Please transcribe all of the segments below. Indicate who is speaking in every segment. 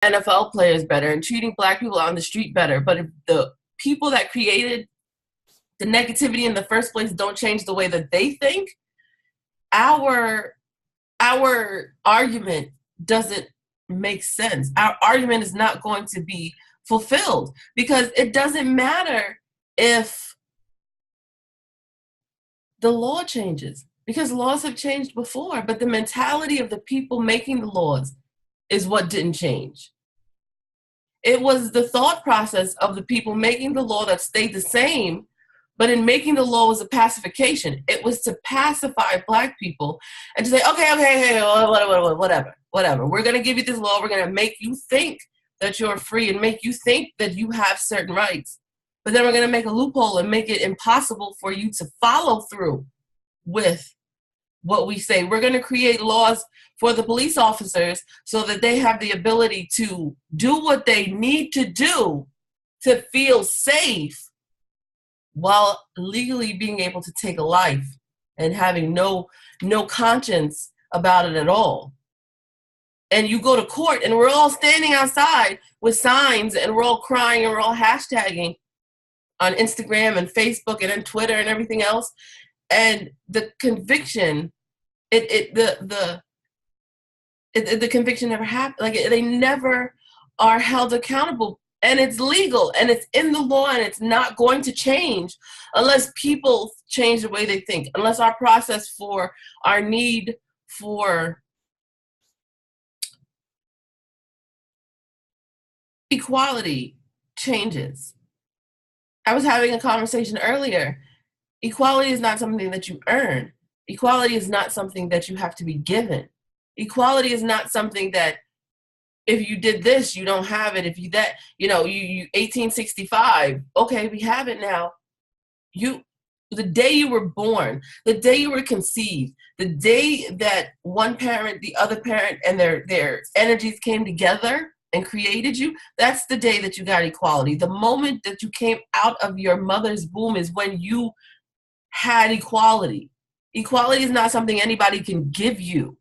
Speaker 1: NFL players better and treating black people on the street better. But if the people that created the negativity in the first place don't change the way that they think, our argument doesn't make sense. Our argument is not going to be fulfilled because it doesn't matter if the law changes, because laws have changed before, but the mentality of the people making the laws is what didn't change. It was the thought process of the people making the law that stayed the same, but in making the law was a pacification. It was to pacify black people and to say, okay, whatever. We're going to give you this law. We're going to make you think that you're free and make you think that you have certain rights. But then we're going to make a loophole and make it impossible for you to follow through with what we say. We're going to create laws for the police officers so that they have the ability to do what they need to do to feel safe while legally being able to take a life and having no conscience about it at all. And you go to court and we're all standing outside with signs and we're all crying and we're all hashtagging on Instagram and Facebook and on Twitter and everything else. And the conviction, the conviction never happened. Like they never are held accountable, and it's legal and it's in the law and it's not going to change unless people change the way they think, unless our process for our need for equality changes. I was having a conversation earlier. Equality is not something that you earn. Equality is not something that you have to be given. Equality is not something that if you did this, you don't have it. If you that, you 1865, okay, we have it now. The day you were born, the day you were conceived, the day that one parent, the other parent, and their energies came together and created you, that's the day that you got equality. The moment that you came out of your mother's womb is when you had equality. Equality is not something anybody can give you.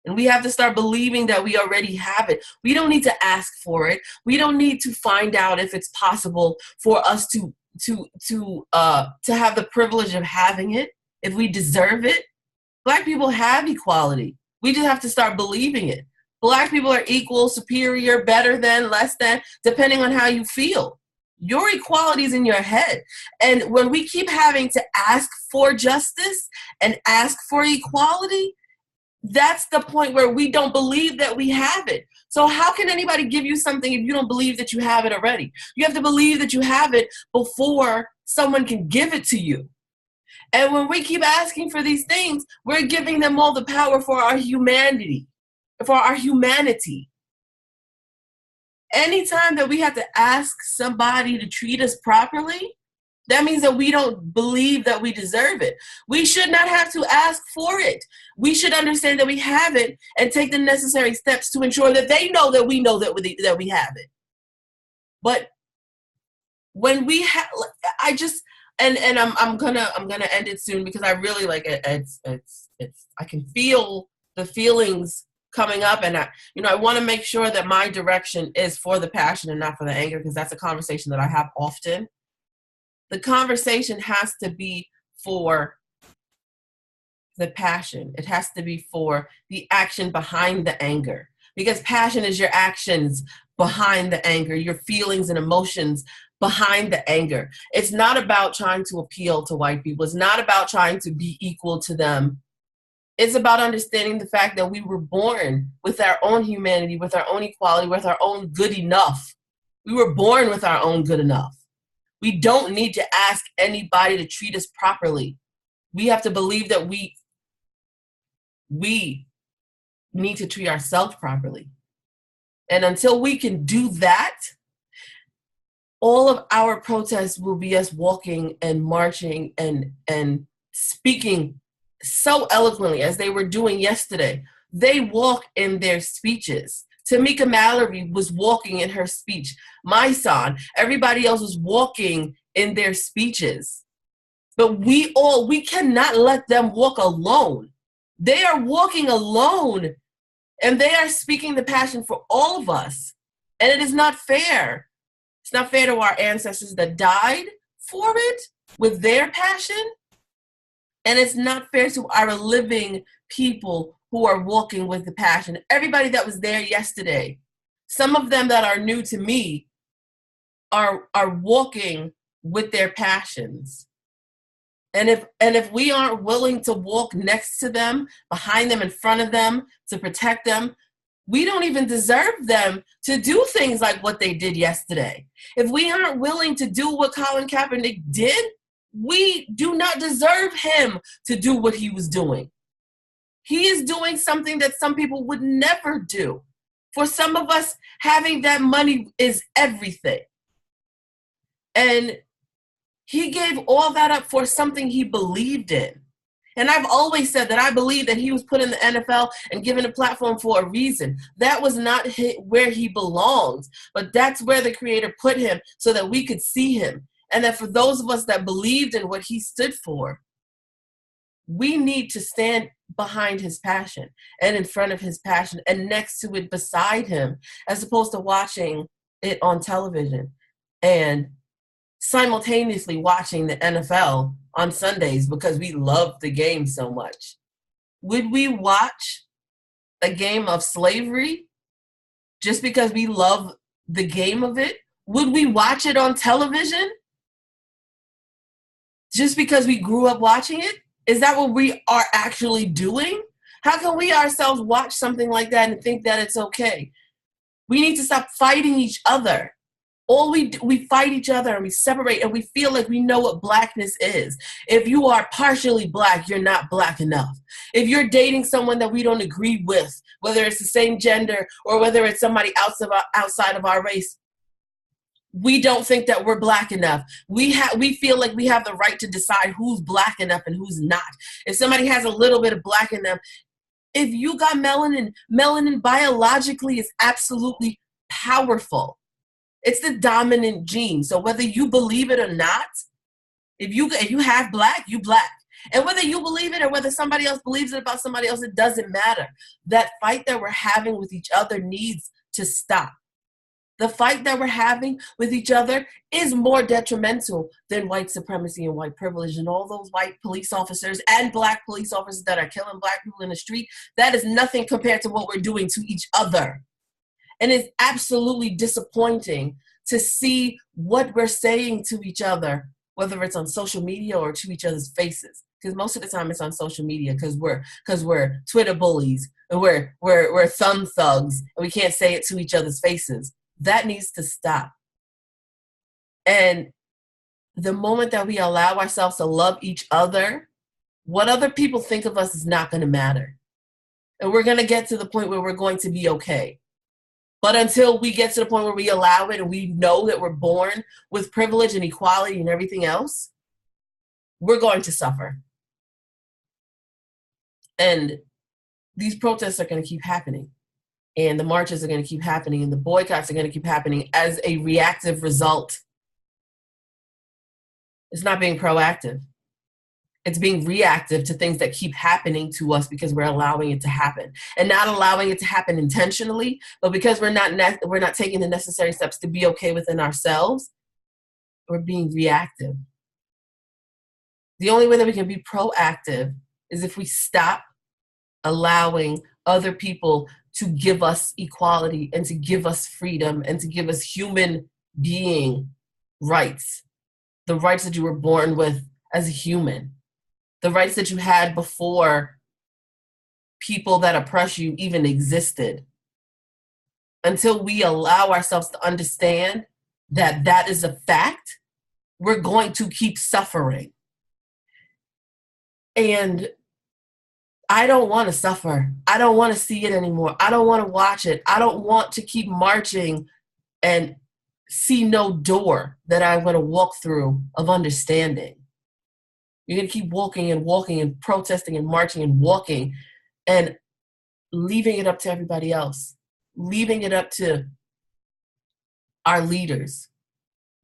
Speaker 1: And we have to start believing that we already have it. We don't need to ask for it. We don't need to find out if it's possible for us to have the privilege of having it, if we deserve it. Black people have equality. We just have to start believing it. Black people are equal, superior, better than, less than, depending on how you feel. Your equality is in your head. And when we keep having to ask for justice and ask for equality, that's the point where we don't believe that we have it. So how can anybody give you something if you don't believe that you have it already? You have to believe that you have it before someone can give it to you. And when we keep asking for these things, we're giving them all the power for our humanity, for our humanity. Anytime that we have to ask somebody to treat us properly, that means that we don't believe that we deserve it. We should not have to ask for it. We should understand that we have it and take the necessary steps to ensure that they know that we know that we have it. But when we have, I just and I'm gonna end it soon because I really like it. It's I can feel the feelings coming up, and I want to make sure that my direction is for the passion and not for the anger, because that's a conversation that I have often. The conversation has to be for the passion. It has to be for the action behind the anger, because passion is your actions behind the anger, your feelings and emotions behind the anger. It's not about trying to appeal to white people. It's not about trying to be equal to them. It's about understanding the fact that we were born with our own humanity, with our own equality, with our own good enough. We were born with our own good enough. We don't need to ask anybody to treat us properly. We have to believe that we need to treat ourselves properly. And until we can do that, all of our protests will be us walking and marching and speaking so eloquently as they were doing yesterday. They walk in their speeches. Tamika Mallory was walking in her speech. My son, everybody else was walking in their speeches. But we cannot let them walk alone. They are walking alone And they are speaking the passion for all of us. And it is not fair. It's not fair to our ancestors that died for it with their passion. And it's not fair to our living people who are walking with the passion. Everybody that was there yesterday, some of them that are new to me, are walking with their passions. And if we aren't willing to walk next to them, behind them, in front of them, to protect them, we don't even deserve them to do things like what they did yesterday. If we aren't willing to do what Colin Kaepernick did, we do not deserve him to do what he was doing. He is doing something that some people would never do. For some of us, having that money is everything. And he gave all that up for something he believed in. And I've always said that I believe that he was put in the NFL and given a platform for a reason. That was not where he belongs, but that's where the Creator put him so that we could see him. And that for those of us that believed in what he stood for, we need to stand behind his passion and in front of his passion and next to it, beside him, as opposed to watching it on television and simultaneously watching the NFL on Sundays because we love the game so much. Would we watch a game of slavery just because we love the game of it? Would we watch it on television just because we grew up watching it? Is that what we are actually doing? How can we ourselves watch something like that and think that it's okay? We need to stop fighting each other. We fight each other and we separate and we feel like we know what blackness is. If you are partially black, you're not black enough. If you're dating someone that we don't agree with, whether it's the same gender or whether it's somebody outside of our race, we don't think that we're black enough. We feel like we have the right to decide who's black enough and who's not. If somebody has a little bit of black in them, if you got melanin biologically is absolutely powerful. It's the dominant gene. So whether you believe it or not, if you have black, you black. And whether you believe it or whether somebody else believes it about somebody else, it doesn't matter. That fight that we're having with each other needs to stop. The fight that we're having with each other is more detrimental than white supremacy and white privilege and all those white police officers and black police officers that are killing black people in the street. That is nothing compared to what we're doing to each other. And it's absolutely disappointing to see what we're saying to each other, whether it's on social media or to each other's faces. Because most of the time it's on social media because we're Twitter bullies and we're thumb thugs and we can't say it to each other's faces. That needs to stop. And the moment that we allow ourselves to love each other, what other people think of us is not going to matter. And we're going to get to the point where we're going to be okay. But until we get to the point where we allow it and we know that we're born with privilege and equality and everything else, we're going to suffer. And these protests are going to keep happening. And the marches are going to keep happening. And the boycotts are going to keep happening as a reactive result. It's not being proactive. It's being reactive to things that keep happening to us because we're allowing it to happen, and not allowing it to happen intentionally, but because we're not taking the necessary steps to be okay within ourselves. We're being reactive. The only way that we can be proactive is if we stop allowing other people to give us equality and to give us freedom and to give us human being rights, the rights that you were born with as a human. The rights that you had before people that oppress you even existed. Until we allow ourselves to understand that that is a fact, we're going to keep suffering. And I don't want to suffer. I don't want to see it anymore. I don't want to watch it. I don't want to keep marching and see no door that I'm going to walk through of understanding. You're going to keep walking and protesting and marching and walking and leaving it up to everybody else, leaving it up to our leaders,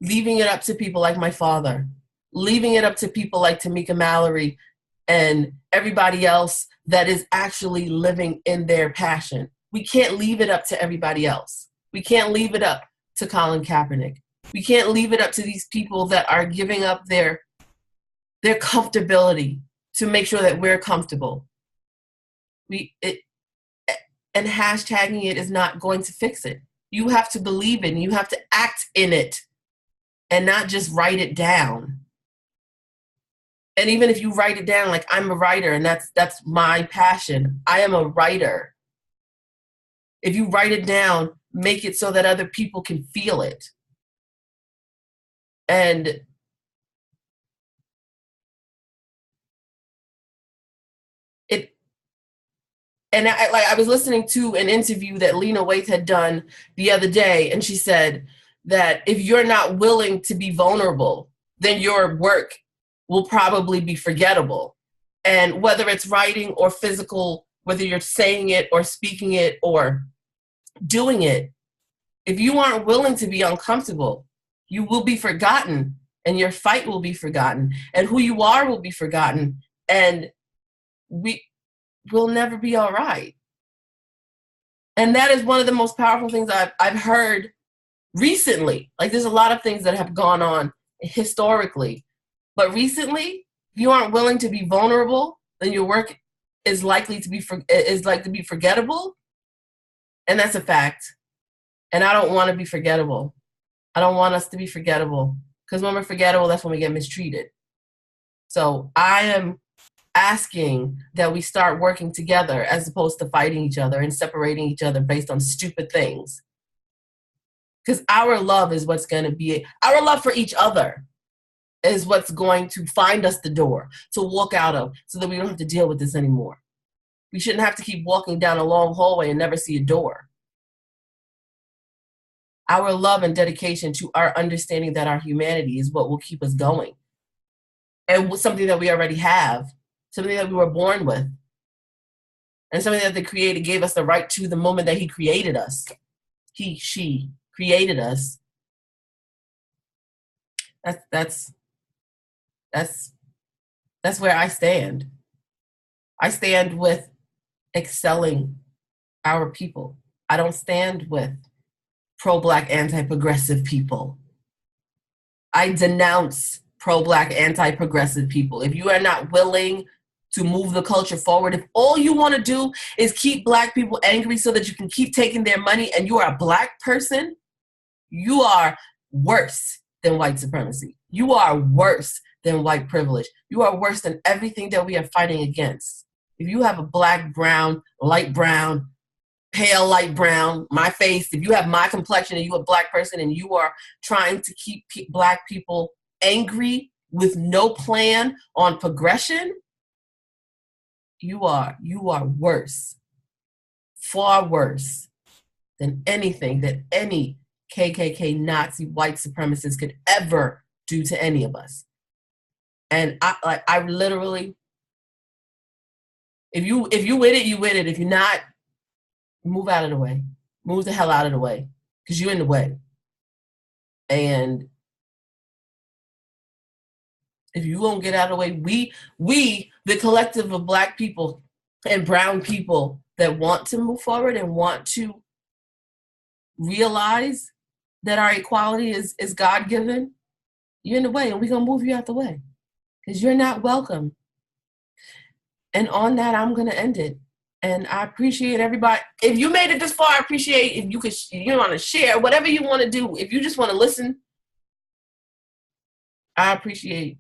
Speaker 1: leaving it up to people like my father, leaving it up to people like Tamika Mallory and everybody else that is actually living in their passion. we can't leave it up to everybody else. We can't leave it up to Colin Kaepernick. We can't leave it up to these people that are giving up their comfortability to make sure that we're comfortable. And hashtagging it is not going to fix it. You have to believe in it. You have to act in it and not just write it down. And even if you write it down, like I'm a writer and that's my passion. I am a writer. If you write it down, make it so that other people can feel it. And I was listening to an interview that Lena Waithe had done the other day, and she said that if you're not willing to be vulnerable, then your work will probably be forgettable. And whether it's writing or physical, whether you're saying it or speaking it or doing it, if you aren't willing to be uncomfortable, you will be forgotten, and your fight will be forgotten, and who you are will be forgotten, and we'll never be all right. And that is one of the most powerful things I've heard recently. Like, there's a lot of things that have gone on historically, but recently, if you aren't willing to be vulnerable, then your work is likely to be forgettable, and that's a fact. And I don't want to be forgettable. I don't want us to be forgettable, because when we're forgettable, that's when we get mistreated. So I am asking that we start working together as opposed to fighting each other and separating each other based on stupid things. Because our love is what's going to be, our love for each other is what's going to find us the door to walk out of, so that we don't have to deal with this anymore. We shouldn't have to keep walking down a long hallway and never see a door. Our love and dedication to our understanding that our humanity is what will keep us going. And something that we already have, something that we were born with, and something that the Creator gave us the right to the moment that He created us. She created us. That's where I stand. I stand with excelling our people. I don't stand with pro-Black, anti-progressive people. I denounce pro-Black, anti-progressive people. If you are not willing to move the culture forward, if all you want to do is keep Black people angry so that you can keep taking their money, and you are a Black person, you are worse than white supremacy. You are worse than white privilege. You are worse than everything that we are fighting against. If you have a black, brown, light brown, pale light brown, my face, if you have my complexion and you're a Black person and you are trying to keep Black people angry with no plan on progression, you are worse, far worse than anything that any KKK Nazi white supremacist could ever do to any of us. And I literally, if you with it, you with it. If you're not, move out of the way. Move the hell out of the way, because you're in the way. And if you won't get out of the way, we, the collective of Black people and brown people that want to move forward and want to realize that our equality is God-given, you're in the way, and we're going to move you out the way, because you're not welcome. And on that, I'm going to end it. And I appreciate everybody. If you made it this far, I appreciate if you could, you want to share, whatever you want to do. If you just want to listen, I appreciate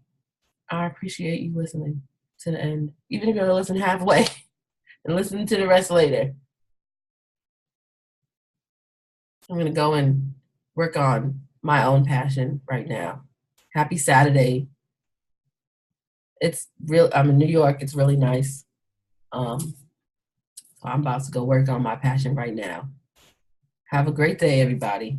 Speaker 1: you listening to the end. Even if you're going to listen halfway and listen to the rest later. I'm going to go and work on my own passion right now. Happy Saturday. It's real. I'm in New York. It's really nice. So I'm about to go work on my passion right now. Have a great day, everybody.